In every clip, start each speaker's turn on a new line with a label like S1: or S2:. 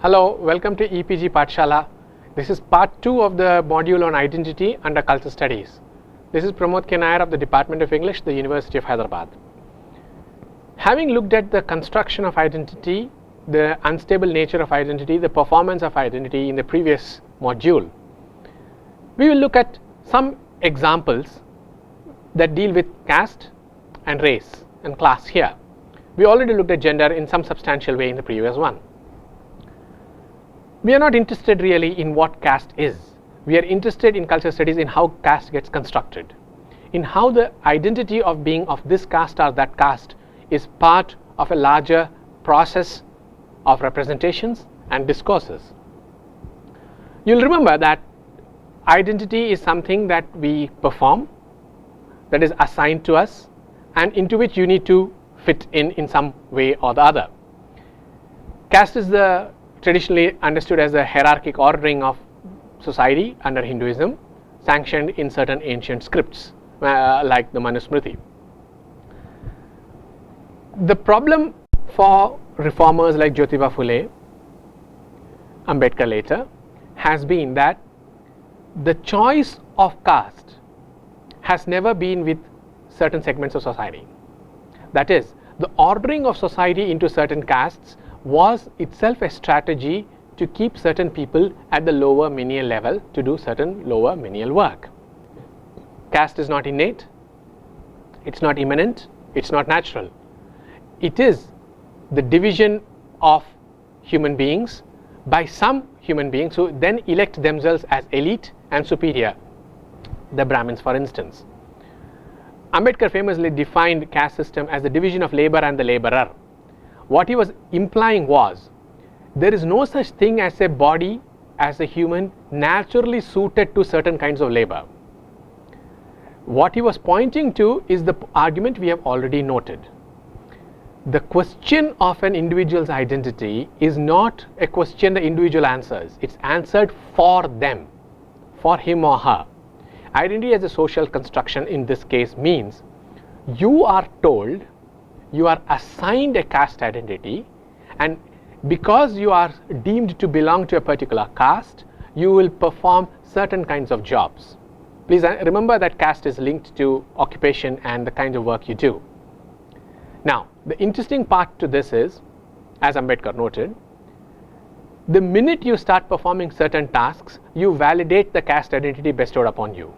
S1: Hello, welcome to EPG Pathshala. This is part 2 of the module on identity under culture studies. This is Pramod K. Nair of the Department of English, the University of Hyderabad. Having looked at the construction of identity, the unstable nature of identity, the performance of identity in the previous module, we will look at some examples that deal with caste and race and class here. We already looked at gender in some substantial way in the previous one. We are not interested really in what caste is. We are interested in culture studies in how caste gets constructed, in how the identity of being of this caste or that caste is part of a larger process of representations and discourses. You'll remember that identity is something that we perform, that is assigned to us, and into which you need to fit in some way or the other. Caste is the traditionally understood as a hierarchic ordering of society under Hinduism, sanctioned in certain ancient scripts like the Manusmriti. The problem for reformers like Jyotiba Phule, Ambedkar later, has been that the choice of caste has never been with certain segments of society. That is, the ordering of society into certain castes was itself a strategy to keep certain people at the lower menial level to do certain lower menial work. Caste is not innate, it's not immanent, it's not natural. It is the division of human beings by some human beings who then elect themselves as elite and superior, the Brahmins for instance. Ambedkar famously defined caste system as the division of labor and the laborer. What he was implying was, there is no such thing as a body, as a human, naturally suited to certain kinds of labor. What he was pointing to is the argument we have already noted. The question of an individual's identity is not a question the individual answers, it's answered for them, for him or her. Identity as a social construction in this case means you are told, you are assigned a caste identity, and because you are deemed to belong to a particular caste, you will perform certain kinds of jobs. Please remember that caste is linked to occupation and the kind of work you do. Now, the interesting part to this is, as Ambedkar noted, the minute you start performing certain tasks, you validate the caste identity bestowed upon you.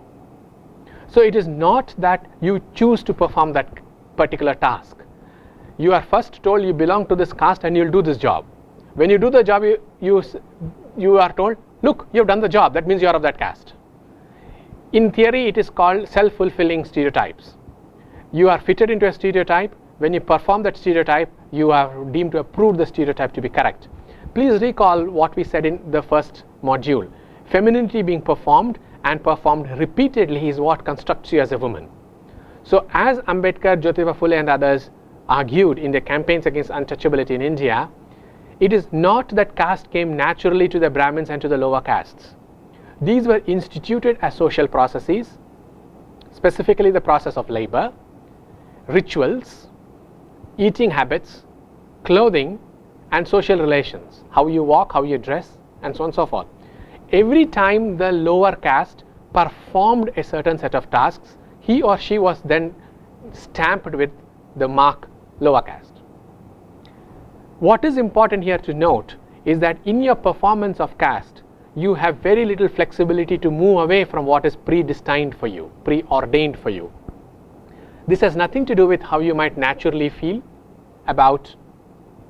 S1: So it is not that you choose to perform that particular task. You are first told you belong to this caste and you will do this job. When you do the job, you are told, look, you have done the job, that means you are of that caste. In theory, it is called self-fulfilling stereotypes. You are fitted into a stereotype. When you perform that stereotype, you are deemed to have proved the stereotype to be correct. Please recall what we said in the first module. Femininity being performed and performed repeatedly is what constructs you as a woman. So as Ambedkar, Jyotiba Phule and others argued in their campaigns against untouchability in India, it is not that caste came naturally to the Brahmins and to the lower castes. These were instituted as social processes, specifically the process of labor, rituals, eating habits, clothing, and social relations, how you walk, how you dress, and so on and so forth. Every time the lower caste performed a certain set of tasks, he or she was then stamped with the mark lower caste. What is important here to note is that in your performance of caste, you have very little flexibility to move away from what is predestined for you, preordained for you. This has nothing to do with how you might naturally feel about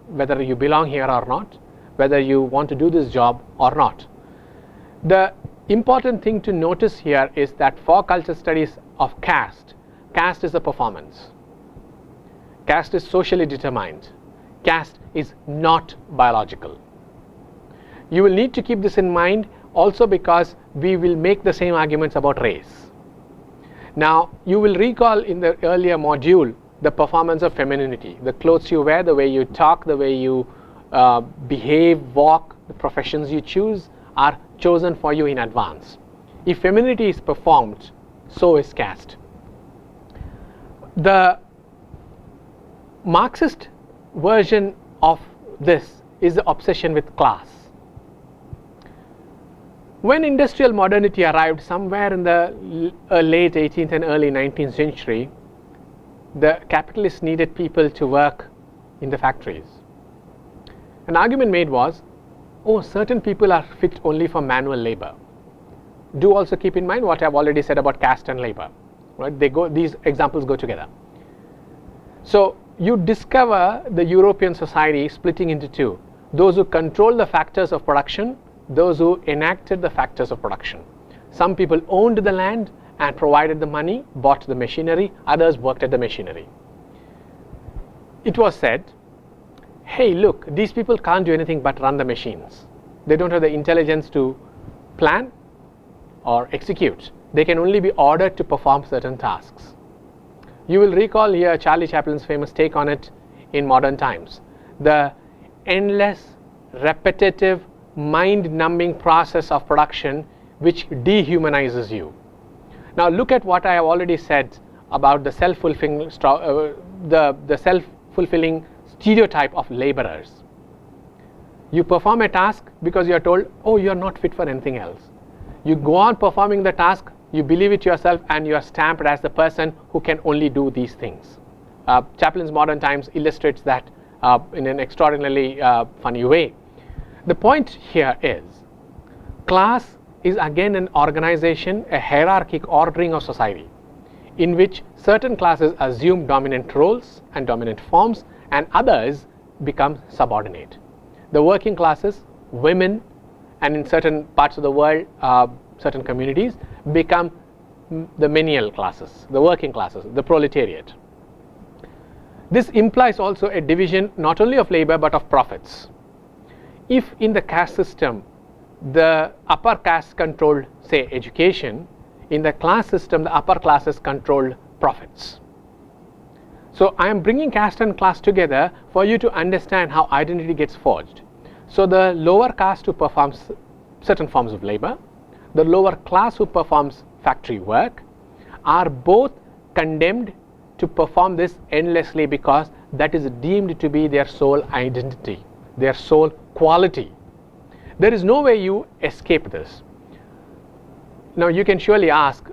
S1: whether you belong here or not, whether you want to do this job or not. The important thing to notice here is that for culture studies of caste, caste is a performance. Caste is socially determined. Caste is not biological. You will need to keep this in mind also because we will make the same arguments about race. Now, you will recall in the earlier module the performance of femininity, the clothes you wear, the way you talk, the way you behave, walk, the professions you choose are chosen for you in advance. If femininity is performed, so is caste. The Marxist version of this is the obsession with class. When industrial modernity arrived somewhere in the late 18th and early 19th century, the capitalists needed people to work in the factories. An argument made was, oh, certain people are fit only for manual labor. Do also keep in mind what I have already said about caste and labor. Right? These examples go together. So you discover the European society splitting into two: those who control the factors of production, those who enacted the factors of production. Some people owned the land and provided the money, bought the machinery, others worked at the machinery. It was said, hey, look, these people can't do anything but run the machines. They don't have the intelligence to plan or execute. They can only be ordered to perform certain tasks. You will recall here Charlie Chaplin's famous take on it in modern times. The endless, repetitive, mind-numbing process of production which dehumanizes you. Now look at what I have already said about the self-fulfilling stereotype of laborers. You perform a task because you are told, oh, you are not fit for anything else. You go on performing the task, you believe it yourself, and you are stamped as the person who can only do these things. Chaplin's Modern Times illustrates that in an extraordinarily funny way. The point here is, class is again an organization, a hierarchic ordering of society, in which certain classes assume dominant roles and dominant forms, and others become subordinate. The working classes, women, and in certain parts of the world, certain communities, become the menial classes, the working classes, the proletariat. This implies also a division not only of labor but of profits. If in the caste system the upper caste controlled, say, education, in the class system the upper classes controlled profits. So I am bringing caste and class together for you to understand how identity gets forged. So the lower caste who performs certain forms of labor, the lower class who performs factory work, are both condemned to perform this endlessly because that is deemed to be their sole identity, their sole quality. There is no way you escape this. Now you can surely ask,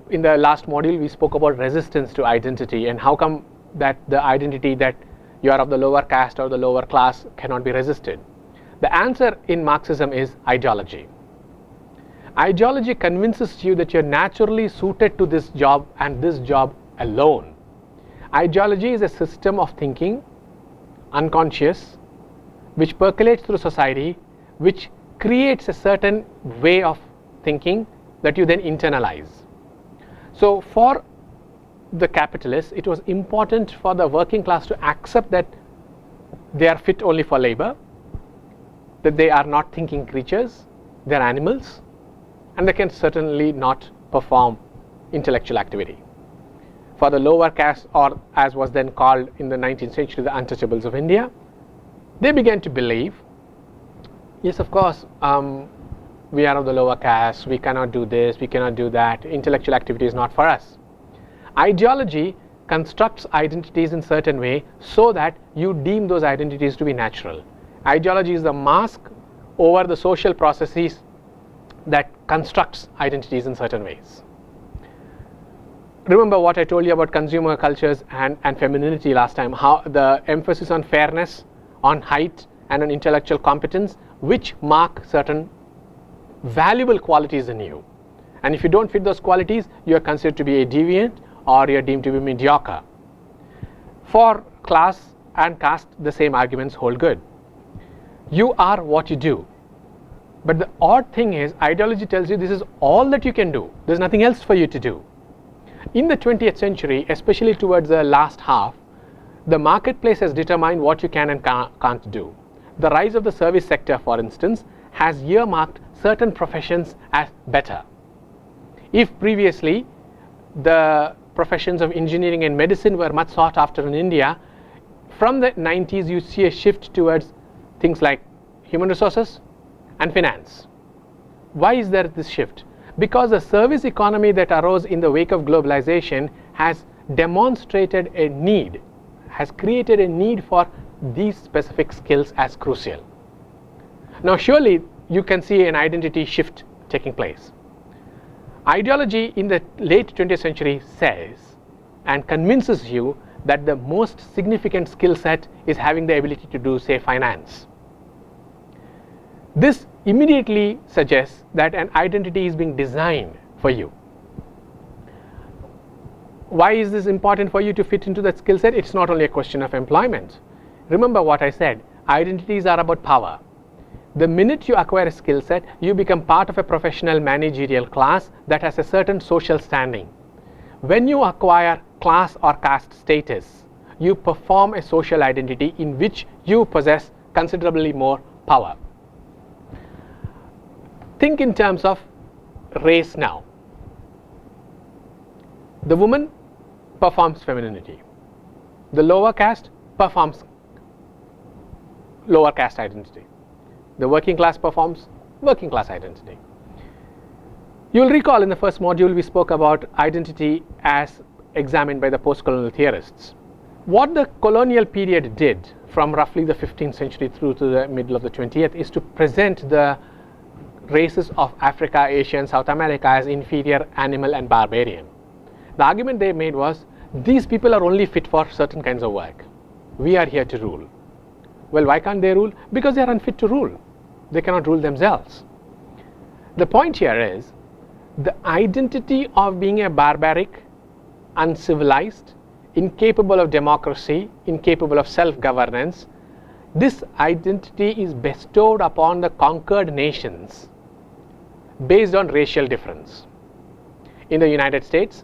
S1: in the last module we spoke about resistance to identity and how come that the identity that you are of the lower caste or the lower class cannot be resisted. The answer in Marxism is ideology. Ideology convinces you that you are naturally suited to this job and this job alone. Ideology is a system of thinking, unconscious, which percolates through society, which creates a certain way of thinking that you then internalize. So for the capitalists, it was important for the working class to accept that they are fit only for labor, that they are not thinking creatures, they are animals, and they can certainly not perform intellectual activity. For the lower caste, or as was then called in the 19th century, the untouchables of India, they began to believe, yes, of course, we are of the lower caste, we cannot do this, we cannot do that, intellectual activity is not for us. Ideology constructs identities in certain way so that you deem those identities to be natural. Ideology is the mask over the social processes that constructs identities in certain ways. Remember what I told you about consumer cultures and femininity last time, how the emphasis on fairness, on height, and on intellectual competence, which mark certain valuable qualities in you. And if you don't fit those qualities, you are considered to be a deviant or you are deemed to be mediocre. For class and caste, the same arguments hold good. You are what you do. But the odd thing is, ideology tells you this is all that you can do. There's nothing else for you to do. In the 20th century, especially towards the last half, the marketplace has determined what you can and can't do. The rise of the service sector, for instance, has earmarked certain professions as better. If previously the professions of engineering and medicine were much sought after in India, from the 90s you see a shift towards things like human resources and finance. Why is there this shift? Because the service economy that arose in the wake of globalization has demonstrated a need, has created a need for these specific skills as crucial. Now surely you can see an identity shift taking place. Ideology in the late 20th century says and convinces you that the most significant skill set is having the ability to do, say, finance. This immediately suggests that an identity is being designed for you. Why is this important for you to fit into that skill set? It's not only a question of employment. Remember what I said, identities are about power. The minute you acquire a skill set, you become part of a professional managerial class that has a certain social standing. When you acquire class or caste status, you perform a social identity in which you possess considerably more power. Think in terms of race now. The woman performs femininity. The lower caste performs lower caste identity. The working class performs working class identity. You will recall in the first module we spoke about identity as examined by the post-colonial theorists. What the colonial period did from roughly the 15th century through to the middle of the 20th is to present the races of Africa, Asia and South America as inferior, animal and barbarian. The argument they made was, these people are only fit for certain kinds of work. We are here to rule. Well, why can't they rule? Because they are unfit to rule. They cannot rule themselves. The point here is, the identity of being a barbaric, uncivilized, incapable of democracy, incapable of self-governance, this identity is bestowed upon the conquered nations based on racial difference. In the United States,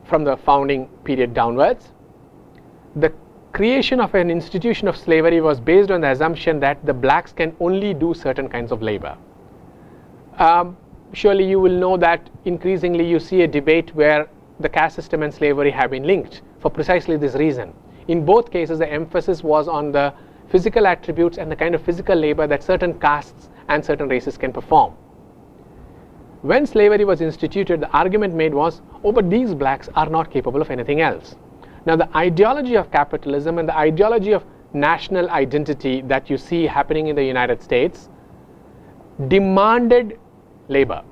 S1: from the founding period downwards, the creation of an institution of slavery was based on the assumption that the blacks can only do certain kinds of labor. Surely you will know that increasingly you see a debate where the caste system and slavery have been linked for precisely this reason. In both cases, the emphasis was on the physical attributes and the kind of physical labor that certain castes and certain races can perform. When slavery was instituted, the argument made was, oh, but these blacks are not capable of anything else. Now, the ideology of capitalism and the ideology of national identity that you see happening in the United States demanded labor.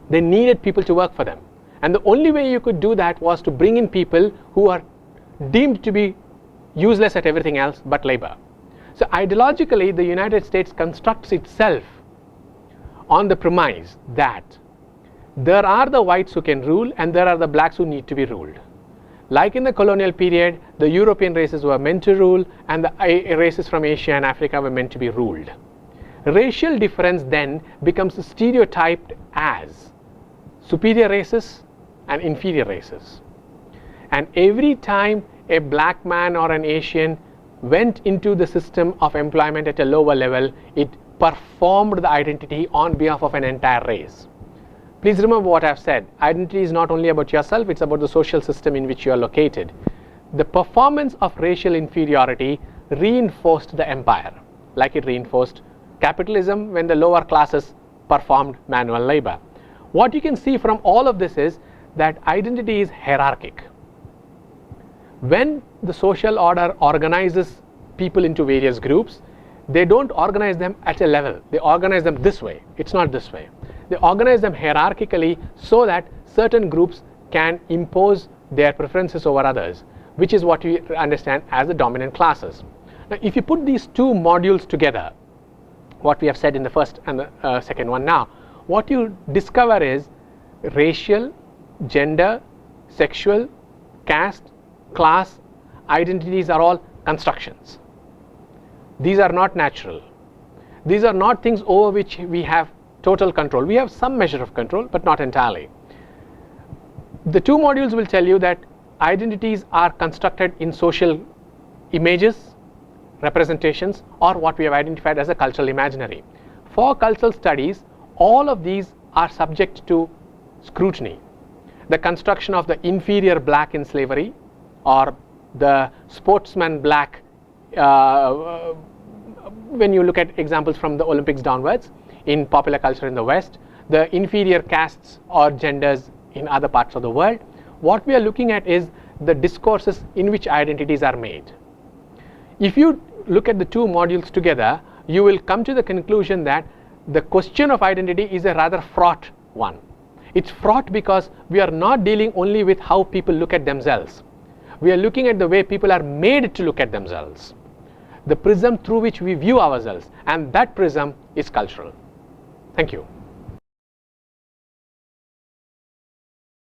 S1: They needed people to work for them. And the only way you could do that was to bring in people who are deemed to be useless at everything else but labor. So ideologically, the United States constructs itself on the premise that there are the whites who can rule and there are the blacks who need to be ruled. Like in the colonial period, the European races were meant to rule and the races from Asia and Africa were meant to be ruled. Racial difference then becomes stereotyped as superior races and inferior races. And every time a black man or an Asian went into the system of employment at a lower level, it performed the identity on behalf of an entire race. Please remember what I've said. Identity is not only about yourself, it's about the social system in which you are located. The performance of racial inferiority reinforced the empire, like it reinforced capitalism when the lower classes performed manual labor. What you can see from all of this is that identity is hierarchic. When the social order organizes people into various groups, they don't organize them at a level. They organize them this way. It's not this way. They organize them hierarchically so that certain groups can impose their preferences over others, which is what we understand as the dominant classes. Now, if you put these two modules together, what we have said in the first and the second one now, what you discover is racial, gender, sexual, caste, class identities are all constructions. These are not natural. These are not things over which we have total control. We have some measure of control, but not entirely. The two modules will tell you that identities are constructed in social images, representations, or what we have identified as a cultural imaginary. For cultural studies, all of these are subject to scrutiny. The construction of the inferior black in slavery, or the sportsman black, when you look at examples from the Olympics downwards in popular culture in the West, the inferior castes or genders in other parts of the world, what we are looking at is the discourses in which identities are made. If you look at the two modules together, you will come to the conclusion that the question of identity is a rather fraught one. It's fraught because we are not dealing only with how people look at themselves. We are looking at the way people are made to look at themselves, the prism through which we view ourselves, and that prism is cultural. Thank you.